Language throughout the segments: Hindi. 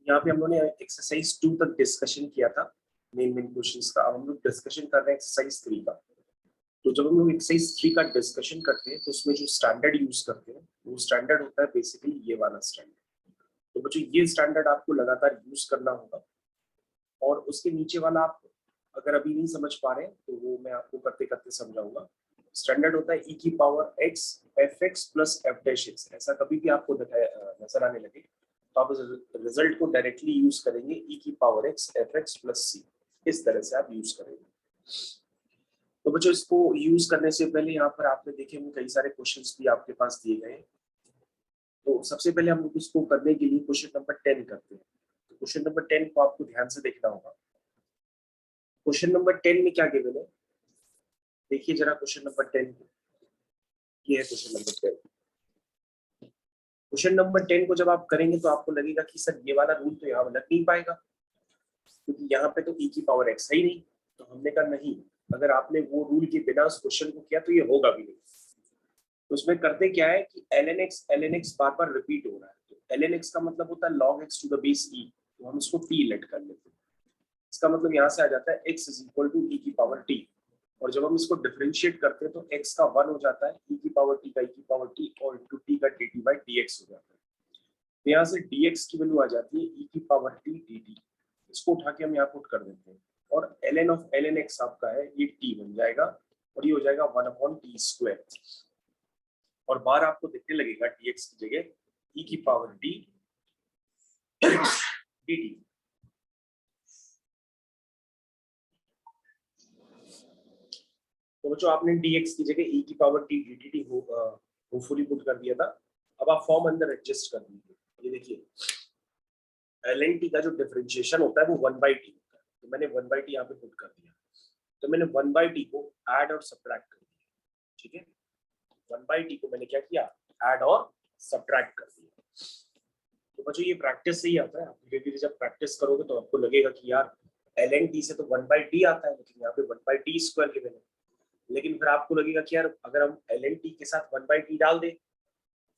यहाँ पे हम लोगों ने एक्सरसाइज 2 तक डिस्कशन किया था मेन क्वेश्चंस का। अब हम लोग डिस्कशन कर रहे हैं एक्सरसाइज 3 का। तो जब हम लोग एक्सरसाइज 3 का डिस्कशन करते हैं तो उसमें जो स्टैंडर्ड यूज करते हैं वो स्टैंडर्ड होता है बेसिकली ये वाला स्टैंडर्ड। तो बच्चों ये स्टैंडर्ड आपको लगातार यूज करना होगा, और उसके नीचे वाला आप अगर अभी नहीं समझ पा रहे हैं तो वो मैं आपको करते करते समझाऊंगा। स्टैंडर्ड होता है e की power x fx plus f dash x। ऐसा कभी भी आपको नजर आने लगे तो आप रिजल्ट को डायरेक्टली यूज करेंगे e की power x fx plus c। इस तरह से आप यूज करेंगे। तो बच्चों इसको यूज करने से पहले यहाँ पर आपने देखे कई सारे क्वेश्चंस भी आपके पास दिए गए हैं। तो सबसे पहले हम लोग इसको करने के लिए क्वेश्चन नंबर 10 करते हैं। तो क्वेश्चन नंबर 10 को आपको ध्यान से देखना होगा। क्वेश्चन नंबर 10 में क्या गिवन है, देखिए जरा क्वेश्चन नंबर 10 को। ये है क्वेश्चन नंबर 10। क्वेश्चन नंबर 10 को जब आप करेंगे तो आपको लगेगा कि सर ये वाला रूल तो यहाँ लग नहीं पाएगा, क्योंकि यहाँ पे तो e की पावर x है ही नहीं। तो हमने कहा नहीं, अगर आपने वो रूल के बिना उस क्वेश्चन को किया तो ये होगा भी नहीं। तो उसमें करते क्या है कि ln x बार बार रिपीट हो रहा है। तो ln x का मतलब होता है log x to the base e। तो हम इसको t लेट कर लेते हैं। इसका मतलब यहाँ से आ जाता है x is equal to e की पावर t। और जब हम इसको डिफरेंशिएट करते हैं तो x का 1 हो जाता है, e की पावर t का e की पावर t और इनटू t का dt बाय dx हो जाता है। तो यहाँ से dx की वैल्यू आ जाती है e की पावर t dt। इसको उठा के हम यहाँ पुट कर देते हैं, और ln ऑफ ln x आपका है ये t बन जाएगा, और ये हो जाएगा 1/t²। और बार आपको दिखने लगेगा dx की जगह e की पावर d dt। तो बच्चों आपने dx की जगह e की power t dt hopefully put कर दिया था। अब आप फॉर्म अंदर एडजस्ट कर दीजिए। ये देखिए ln t का जो डिफरेंशिएशन होता है वो 1/t होता है। तो मैंने 1/t यहाँ पे पुट कर दिया। तो मैंने 1/t को ऐड और सब्ट्रैक्ट कर दिया। ठीक है, 1/t को मैंने क्या किया, ऐड और सब्ट्रैक्ट कर दिया। तो बच्चों ये प्रैक्टिस से ही आता है। धीरे धीरे जब प्रैक्टिस करोगे तो आपको लगेगा कि यार ln t से तो 1/t आता है, लेकिन यहाँ पे 1/t² गिवन है। लेकिन फिर आपको लगेगा कि यार अगर हम ln t के साथ 1/t डाल दें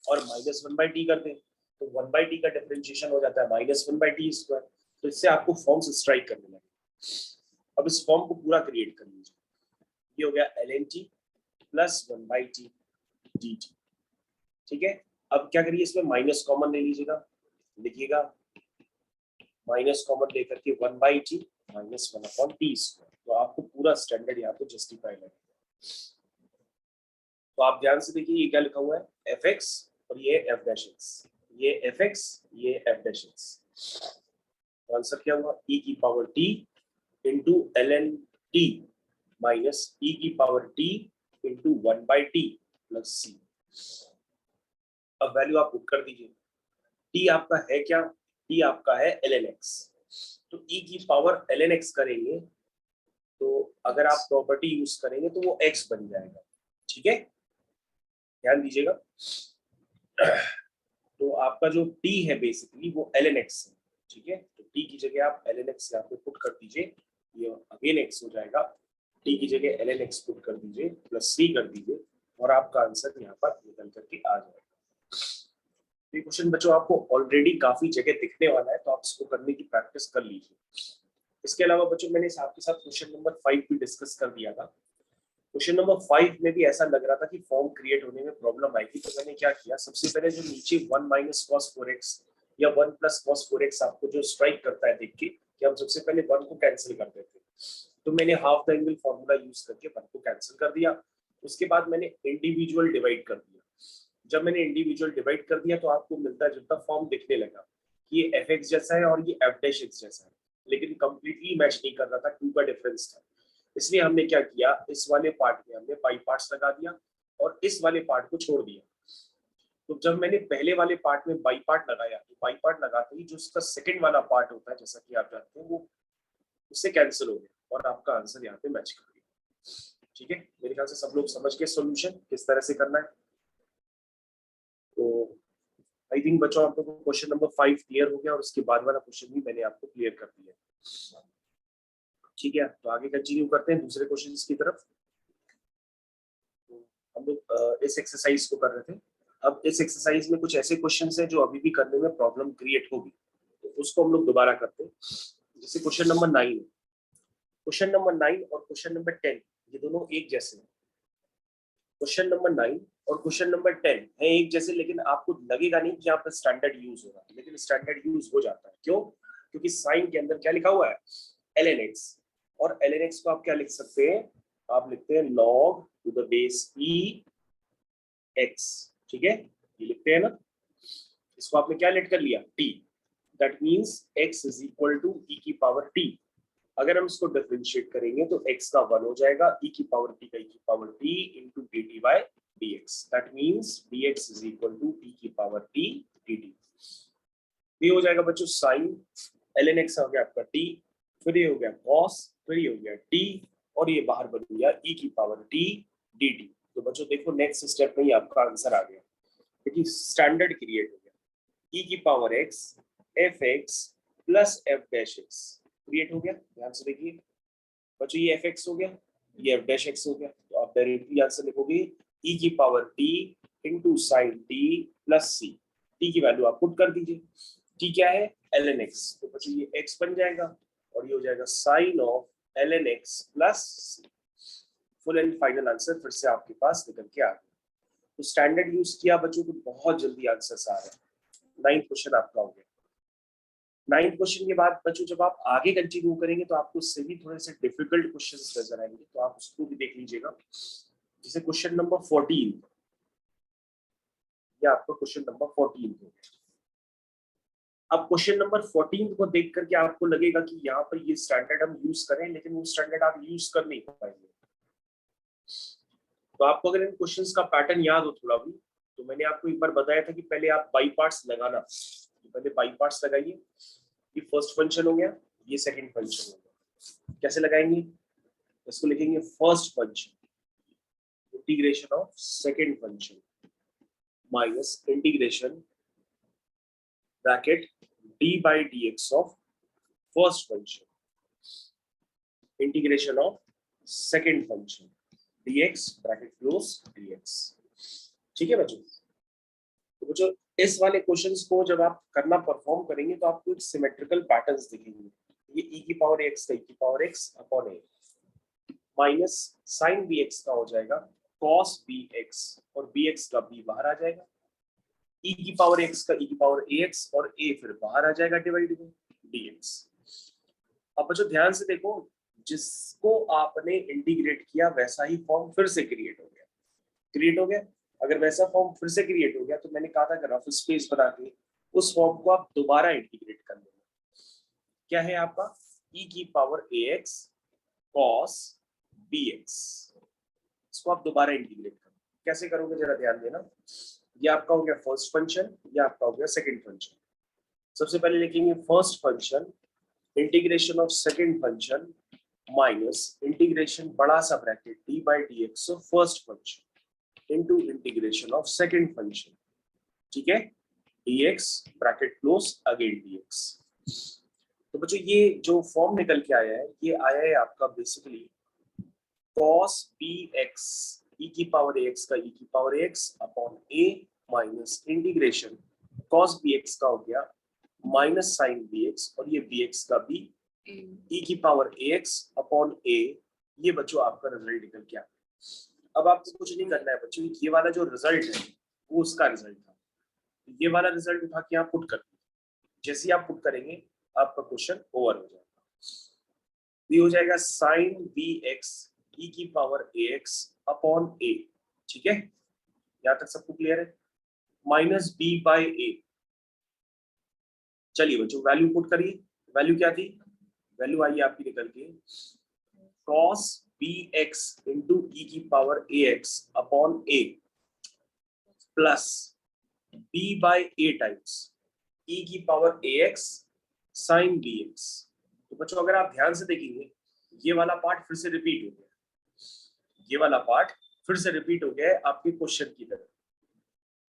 और -1/t कर दें तो 1/t का डिफरेंशिएशन हो जाता है -1/t²। तो इससे आपको फॉर्म्स स्ट्राइक करने लगे। अब इस फॉर्म को पूरा क्रिएट कर लीजिए। ये हो गया ln t plus 1/t dt। ठीक है, अब क्या करिए, इसमें माइनस कॉमन ले लीजिएगा। लिखिएगा माइनस कॉमन लेकर के 1/t माइनस 1/t²। तो आपको पूरा स्टैंडर्ड यहाँ पे जस्टिफाई लगेगा। तो आप ध्यान से देखिए ये क्या लिखा हुआ है, fx और ये f डैश x। ये fx ये f डैश x। तो आंसर क्या हुआ, e की power t into ln t minus e की power t into 1/t plus c। अब वैल्यू आप पुट कर दीजिए। t आपका है क्या, t आपका है ln x। तो e की पावर ln x करेंगे तो अगर आप प्रॉपर्टी यूज करेंगे तो वो x बन जाएगा। ठीक है, ध्यान दीजिएगा। तो आपका जो t है बेसिकली वो ln x है। ठीक है, तो t की जगह आप ln x यहाँ पे पुट कर दीजिए, ये अगेन x हो जाएगा। t की जगह ln x पुट कर दीजिए प्लस c कर दीजिए, और आपका आंसर यहाँ पर निकल करके आ जाएगा। ये क्वेश्चन बच्चों आपको ऑलरेडी काफी जगह दिखने वाला है, तो आप इसको करने की प्रैक्टिस कर लीजिए। इसके अलावा बच्चों मैंने आपके साथ क्वेश्चन नंबर 5 भी डिस्कस कर दिया था। क्वेश्चन नंबर 5 में भी ऐसा लग रहा था कि फॉर्म क्रिएट होने में प्रॉब्लम आएगी। तो मैंने क्या किया, सबसे पहले जो नीचे 1 माइनस cos 4x या 1 प्लस cos 4x आपको जो स्ट्राइक करता है देख के कि हम सबसे पहले 1 को कैंसिल कर देते हैं, तो मैंने half the angle formula use करके 1 को कैंसिल कर दिया। उसके बाद मैंने इंडिविजुअल डिवाइड कर दिया। जब मैंने इंडिविजुअल डिवाइड कर दिया तो आपको मिलता जुलता फॉर्म दिखने लगा कि ये fx जैसा है और ये f डैश x जैसा है, लेकिन कंप्लीटली मैच नहीं कर रहा था, 2 का डिफरेंस था। इसलिए हमने क्या किया, इस वाले पार्ट में हमने बाई पार्ट्स लगा दिया और इस वाले पार्ट को छोड़ दिया। तो जब मैंने पहले वाले पार्ट में बाई पार्ट लगाया तो बाई पार्ट लगाते ही जो उसका सेकंड वाला पार्ट होता है, जैसा कि आप जानते हैं, वो उससे कैंसिल हो गया और आपका आंसर यहाँ पे मैच कर गया। ठीक है, मेरे ख्याल से सब लोग समझ गए सॉल्यूशन किस तरह से करना है। तो आई थिंक बच्चों आप लोगों को क्वेश्चन नंबर 5 क्लियर हो गया, और उसके बाद वाला क्वेश्चन भी मैंने आपको क्लियर कर दिया। ठीक है, तो आगे कंटिन्यू करते हैं दूसरे क्वेश्चन की तरफ। हम लोग इस एक्सरसाइज को कर रहे थे। अब इस एक्सरसाइज में कुछ ऐसे क्वेश्चन हैं जो अभी भी करने में प्रॉब्लम क्रिएट होगी। तो उसको हम लोग दोबारा करते हैं। जैसे क्वेश्चन नंबर 9, क्वेश्चन नंबर 9 और क्वेश्चन नंबर 10 ये दोनों एक जैसे हैं। क्वेश्चन नंबर 9 और क्वेश्चन नंबर 10 है एक जैसे, लेकिन आपको लगेगा नहीं कि यहाँ पर स्टैंडर्ड यूज हो रहा है, लेकिन स्टैंडर्ड यूज हो जाता है। क्यों? क्योंकि साइन के अंदर क्या लिखा हुआ है, ln x, और ln x को आप क्या लिख सकते हैं, आप लिखते हैं log to the base e x, ठीक है, ये लिखते हैं ना। इसको आपने क्या लेट कर लिया, t, that means x is equal to e की पावर t। अगर हम इसको डिफरेंशिएट करेंगे तो x का 1 हो जाएगा, e की पावर t का e की power t into dt by dx, that means dx is equal to e की पावर t dt। ये हो जाएगा बच्चों साइन ln x हो गया आपका t, फिर ये हो गया cos, फिर ये हो गया t, और ये बाहर बन गया e की पावर t dt। तो बच्चों देखो नेक्स्ट स्टेप में ही आपका आंसर आ गया, क्योंकि स्टैंडर्ड क्रिएट हो गया, e की power x fx plus f dash x create हो गया। ध्यान से देखिए बच्चों, ये fx हो गया, ये f डैश x हो गया, तो आप डायरेक्टली आंसर लिखोगे e की power t into sine t plus c। t की वैल्यू आप पुट कर दीजिए, t क्या है, ln x, तो बच्चों ये x बन जाएगा और ये हो जाएगा sine of ln x plus c। Full and final answer फिर से आपके पास निकल के आ गया। तो स्टैंडर्ड यूज किया बच्चों तो बहुत जल्दी आंसर आ रहा है। 9th क्वेश्चन आपका हो गया। 9th क्वेश्चन के बाद बच्चों जब आप आगे कंटिन्यू करेंगे तो आपको उससे भी थोड़े से डिफिकल्ट क्वेश्चंस नजर आएंगे, तो आप उसको भी देख लीजिएगा। जैसे क्वेश्चन नंबर 14, ये आपका क्वेश्चन नंबर 14 हो गया। अब क्वेश्चन नंबर 14 को देख करके आपको लगेगा कि यहाँ पर ये स्टैंडर्ड हम यूज करें, लेकिन वो स्टैंडर्ड आप यूज कर नहीं पाएंगे। तो आपको अगर इन क्वेश्चंस का पैटर्न याद हो थोड़ा भी, तो मैंने आपको एक बार बताया था कि पहले आप बाई पार्ट्स लगाना, पहले बाई पार्ट्स लगाइए। ये फर्स्ट फंक्शन हो गया, ये सेकंड फंक्शन हो गया। कैसे लगाएंगे, इसको लिखेंगे first function integration of second function minus integration bracket d by dx of first function integration of second function dx bracket close dx। ठीक है बच्चों, तो बच्चों इस वाले क्वेश्चंस को जब आप करना परफॉर्म करेंगे तो आपको एक सिमेट्रिकल पैटर्न्स दिखेंगे। ये e की पावर x का e की power x upon a minus sine bx का हो जाएगा cos bx, और bx का b बाहर आ जाएगा, e की पावर x का e की पावर ax, और a फिर बाहर आ जाएगा डिवाइड बाय dx। अब बच्चों ध्यान से देखो, जिसको आपने इंटीग्रेट किया वैसा ही फॉर्म फिर से क्रिएट हो गया, क्रिएट हो गया। अगर वैसा फॉर्म फिर से क्रिएट हो गया तो मैंने कहा था कि रफ स्पेस बना के उस फॉर्म को आप दोबारा इंटीग्रेट कर लेना। क्या है आपका e की पावर ax cos bx, इसको आप दोबारा इंटीग्रेट करो। कैसे करोगे जरा ध्यान देना। ये आपका हो गया फर्स्ट फंक्शन, ये आपका हो गया सेकंड फंक्शन। सबसे पहले लिखेंगे first function integration of second function minus integration बड़ा सा bracket d by dx of first function into integration of second function, ठीक है, dx bracket close again dx। तो बच्चों ये जो फॉर्म निकल के आया है, ये आया है आपका बेसिकली cos bx e की पावर ax का e की power ax upon a minus integration cos bx का हो गया माइनस साइन bx, और ये bx का b e की पावर ax अपॉन a। ये बच्चों आपका रिजल्ट निकल के आया। अब आपको कुछ नहीं करना है बच्चों, ये वाला जो रिजल्ट है वो उसका रिजल्ट था, ये वाला रिजल्ट उठा के आप पुट कर दीजिए। जैसे ही आप पुट करेंगे आपका क्वेश्चन ओवर हो जाएगा। ये हो जाएगा साइन bx e की पावर ax अपॉन a, ठीक है, यहाँ तक सबको क्लियर है, माइनस b बाय a। चलिए बच्चों वैल्यू पुट करिए, वैल्यू क्या थी, वैल्यू आई आपकी निकल के cos bx into e की power ax upon a plus b by a times e की पावर ax sin bx। तो बच्चों अगर आप ध्यान से देखेंगे ये वाला पार्ट फिर से रिपीट हो गया, ये वाला पार्ट फिर से रिपीट हो गया है आपके क्वेश्चन की तरह।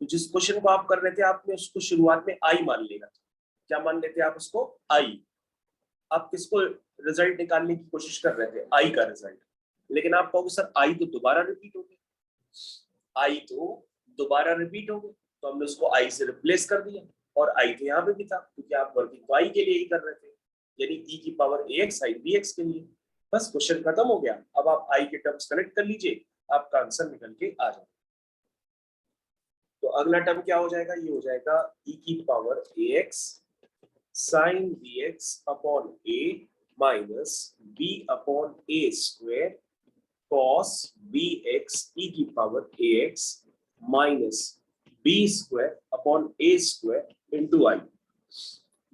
तो जिस क्वेश्चन को आप कर रहे थे आपने उसको शुरुआत में आई मान लेना था। क्या मान लेते आप उसको, आई। आप किसको रिजल्ट निकालने की कोशिश कर रहे थे, आई का रिजल्ट, लेकिन आप कहोगे सर आई तो दोबारा रिपीट हो गया, आई तो दोबारा रिपीट हो गया, तो हमने उसको आई से रिप्लेस कर दिया। और आई तो यहाँ पे भी था क्योंकि आप वर्किंग तो आई के लिए ही कर रहे थे, यानी e की पावर ax sin bx के लिए। बस क्वेश्चन खत्म हो गया। अब आप आई के टर्म्स कलेक्ट कर लीजिए, आपका आंसर निकल के आ जाएगा। तो अगला टर्म क्या हो जाएगा, ये हो जाएगा e की power ax sin bx upon a minus b upon a square cos bx e की power ax minus b square upon a square into I.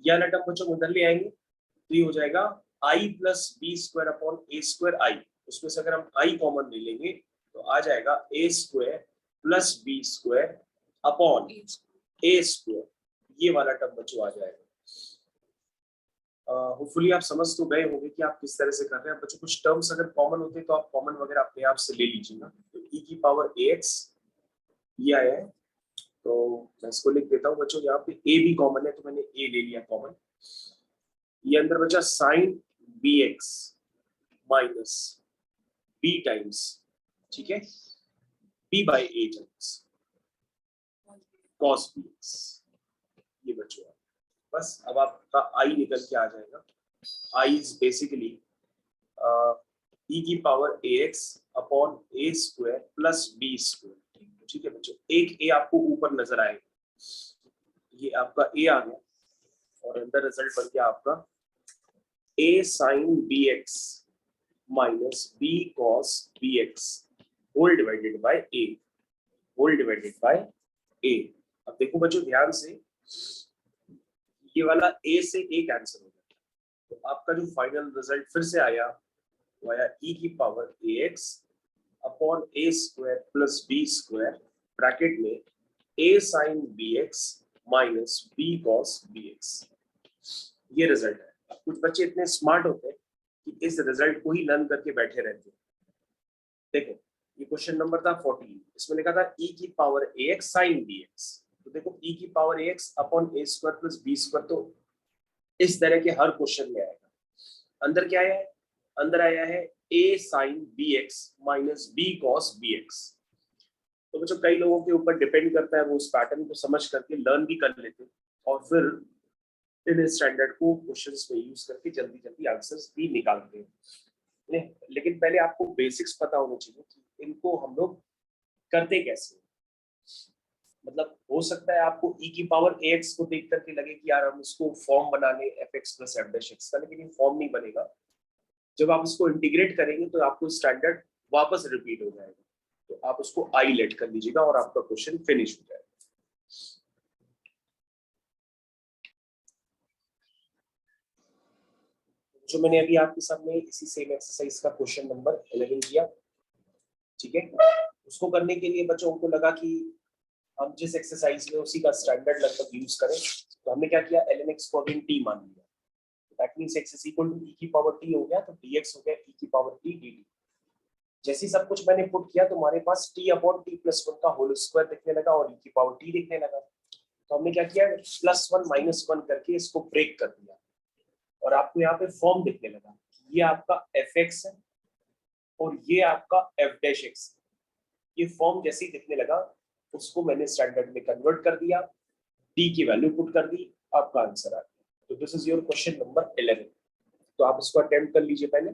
यह वाला टर्म बच्चों उधर ले आएंगे तो ये हो जाएगा आई plus B square upon A square आई। उसमें से अगर हम आई कॉमन ले लेंगे तो आ जाएगा A square plus B square upon A square. ये वाला टर्म बच्चों आ जाएगा। होपफुली आप समझ तो गए होंगे कि आप किस तरह से कर रहे हैं बच्चों। कुछ टर्म्स अगर कॉमन होते तो आप कॉमन वगैरह अपने आप से ले लीजिएगा। तो ई की पावर एक्स ये आया है, तो मैं इसको लिख देता हूँ बच्चों। यहाँ पे ए भी कॉमन है तो मैंने ए ले लिया कॉमन। ये अंदर बचा sine B X minus B times, ठीक है, B by A times cos B X. ये बच्चों बस अब आपका आई निकल के आ जाएगा। आई इज बेसिकली ई की power A X upon A square plus B square. ठीक है बच्चों, एक ए आपको ऊपर नजर आएगा, ये आपका ए आ गया और अंदर रिजल्ट बन गया आपका A sine B X minus B cos B X whole divided by A, whole divided by A. अब देखो बच्चों ध्यान से, ये वाला ए से ए कैंसिल हो गया, तो आपका जो फाइनल रिजल्ट फिर से आया वो आया ई की power A X upon A square plus B square bracket में A sine B X minus B cos B X. ये रिजल्ट है। अब कुछ बच्चे इतने स्मार्ट होते हैं कि इस रिजल्ट को ही लर्न करके बैठे रहते हैं। देखो ये क्वेश्चन नंबर था 14, इसमें लिखा था e की पावर ax sin bx। तो देखो e की power ax upon a square plus b square, तो इस तरह के हर क्वेश्चन में आएगा। अंदर क्या आया है, अंदर आया है a sin bx minus b cos bx। तो बच्चों कई लोगों के ऊपर डिपेंड करता है, वो उस पैटर्न को समझ करके लर्न भी कर लेते हैं और फिर इन स्टैंडर्ड को क्वेश्चंस में यूज करके जल्दी जल्दी आंसर्स भी निकालते हैं। लेकिन पहले आपको बेसिक्स पता होना चाहिए कि इनको हम लोग करते कैसे। मतलब हो सकता है आपको e की पावर ax को देख करके लगे कि यार हम इसको फॉर्म बना लें fx plus f dash x का, लेकिन ये फॉर्म नहीं बनेगा। जब आप इसको इंटीग्रेट करेंगे तो आपको स्टैंडर्ड वापस रिपीट हो जाएगा, तो आप उसको आई लेट कर लीजिएगा और आपका क्वेश्चन फिनिश हो जाएगा। जो मैंने अभी आपके सामने इसी सेम एक्सरसाइज का क्वेश्चन नंबर 11 किया, ठीक है, उसको करने के लिए बच्चों को लगा कि हम जिस एक्सरसाइज में उसी का स्टैंडर्ड लगभग यूज करें, तो हमने क्या किया, ln x को अगेन t मान लिया। That means x is equal to e की पावर t हो गया, तो dx हो गया e की पावर t dt। जैसे ही सब कुछ मैंने पुट किया तो हमारे पास t अपॉन t प्लस 1 का होल स्क्वायर दिखने लगा और e की पावर t दिखने लगा। तो हमने क्या किया, प्लस 1 माइनस 1 करके इसको ब्रेक कर दिया और आपको यहाँ पे फॉर्म दिखने लगा। ये आपका fx है और ये आपका f डैश x। ये फॉर्म जैसे ही दिखने लगा उसको मैंने स्टैंडर्ड में कन्वर्ट कर दिया, t की वैल्यू पुट कर दी, आपका आंसर आ गया। तो this is your question number 11। तो आप इसको अटेम्प्ट कर लीजिए पहले।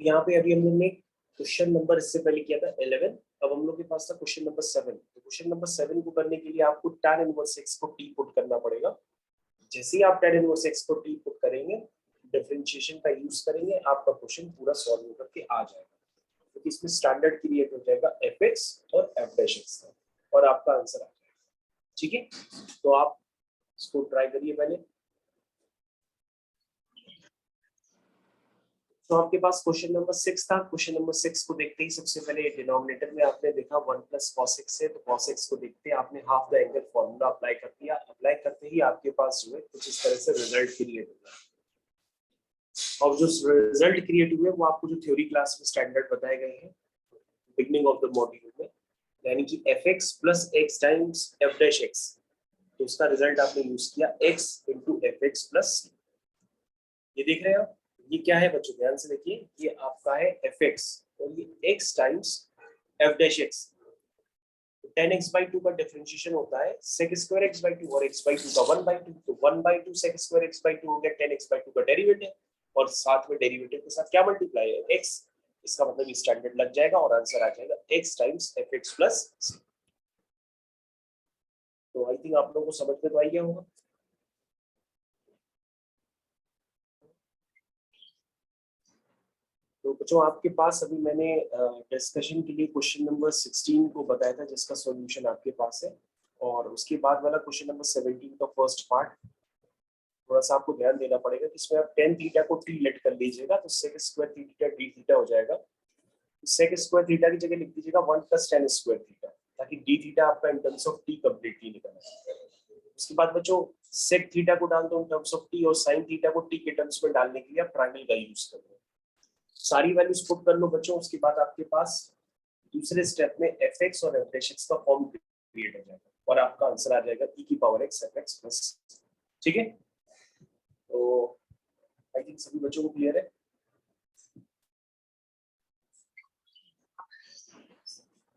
यहाँ पे अभी हम लोग ने क्वेश्चन नंबर इससे पहले किया था 11, अब हम लोग के पास था क्वेश्चन नंबर 7। तो क्वेश्चन नंबर 7 को करने के लिए आपको tan इनवर्स x को t पुट करना पड़ेगा। जैसे ही आप tan इनवर्स x को t पुट करेंगे, डिफरेंशिएशन का यूज करेंगे, आपका क्वेश्चन पूरा सॉल्व होकर के आ जाएगा। क्योंकि इसमें स्टैंडर्ड क्रिएट हो जाएगा fx और f डैश x का और आपका आंसर आ जाएगा। ठीक है, तो आप इसको ट्राई करिए पहले। तो आपके पास क्वेश्चन नंबर 6 था। क्वेश्चन नंबर 6 को देखते ही सबसे पहले डिनोमिनेटर में आपने देखा 1 प्लस cos x है, तो cos x को देखते हैं आपने half the angle formula apply कर दिया। अप्लाई करते ही आपके पास जो है कुछ इस तरह से रिजल्ट क्रिएट होगा। और जो रिजल्ट क्रिएट हुए वो आपको जो थ्योरी क्लास में स्टैंडर्ड बताए गए हैं बिगनिंग ऑफ द मॉड्यूल में, यानी कि fx plus x times f dash x, तो उसका रिजल्ट आपने यूज किया x इंटू fx प्लस। ये देख रहे हैं आप, ये क्या है बच्चों, ध्यान से देखिए, ये आपका है fx और ये x times f dash x। 10x/2 का डिफरेंशिएशन होता है sec²x/2 और x/2 का 1/2, तो 1/2 sec²x/2 हो गया 10x/2 का डेरिवेटिव, और साथ में डेरिवेटिव के साथ क्या मल्टीप्लाई है, x। इसका मतलब ये स्टैंडर्ड लग जाएगा और आंसर आ जाएगा x times fx plus c। तो आई थिंक आप लोगों को समझ में तो आई गया होगा। तो बच्चों आपके पास अभी मैंने डिस्कशन के लिए क्वेश्चन नंबर 16 को बताया था जिसका सॉल्यूशन आपके पास है, और उसके बाद वाला क्वेश्चन नंबर 17 का फर्स्ट पार्ट थोड़ा सा आपको ध्यान देना पड़ेगा कि इसमें आप tan थीटा को t लेट कर लीजिएगा तो sec² थीटा d थीटा हो जाएगा। sec² थीटा की जगह लिख दीजिएगा 1 + tan² थीटा, ताकि d थीटा आपका in terms of t completely निकलना है। उसके बाद बच्चों sec थीटा को डाल दो इन टर्म्स ऑफ t, और sin थीटा को t के टर्म्स में डालने के लिए आप ट्रायंगल का यूज कर दो। सारी वैल्यूज पुट कर लो बच्चों। उसके बाद आपके पास दूसरे स्टेप में fx और f' का फॉर्म क्रिएट हो जाएगा और आपका आंसर आ जाएगा e⁻x fx प्लस। ठीक है, तो आई थिंक सभी बच्चों को क्लियर है।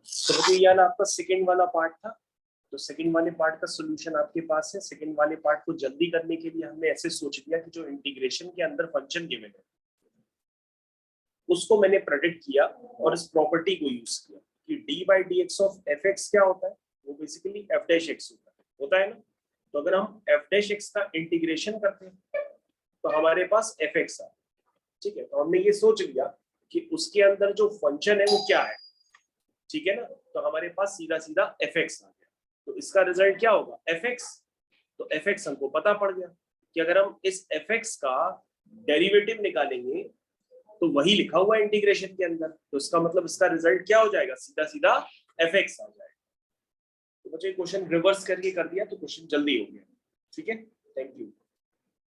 तो बच्चों ये आपका सेकंड वाला पार्ट था। तो सेकंड वाले पार्ट का सॉल्यूशन आपके पास है। सेकंड वाले पार्ट को जल्दी करने के लिए हमने ऐसे सोच लिया कि जो इंटीग्रेशन के अंदर फंक्शन गिवन है उसको मैंने प्रेडिक्ट किया और इस प्रॉपर्टी को यूज किया कि d/dx ऑफ fx क्या होता है, वो बेसिकली f' होता है ना। तो अगर हम f' का इंटीग्रेशन करते हैं तो हमारे पास fx आता है। ठीक है, तो हमने ये सोच लिया कि उसके अंदर जो फंक्शन है वो क्या है। ठीक है ना, तो हमारे पास सीधा सीधा fx आ गया। तो इसका रिजल्ट क्या होगा, fx। तो fx हमको पता पड़ गया कि अगर हम इस fx का डेरिवेटिव निकालेंगे तो वही लिखा हुआ है इंटीग्रेशन के अंदर, तो इसका मतलब इसका रिजल्ट क्या हो जाएगा, सीधा सीधा fx आ जाएगा। तो बच्चों क्वेश्चन रिवर्स करके कर दिया तो क्वेश्चन जल्दी हो गया। ठीक है, थैंक यू।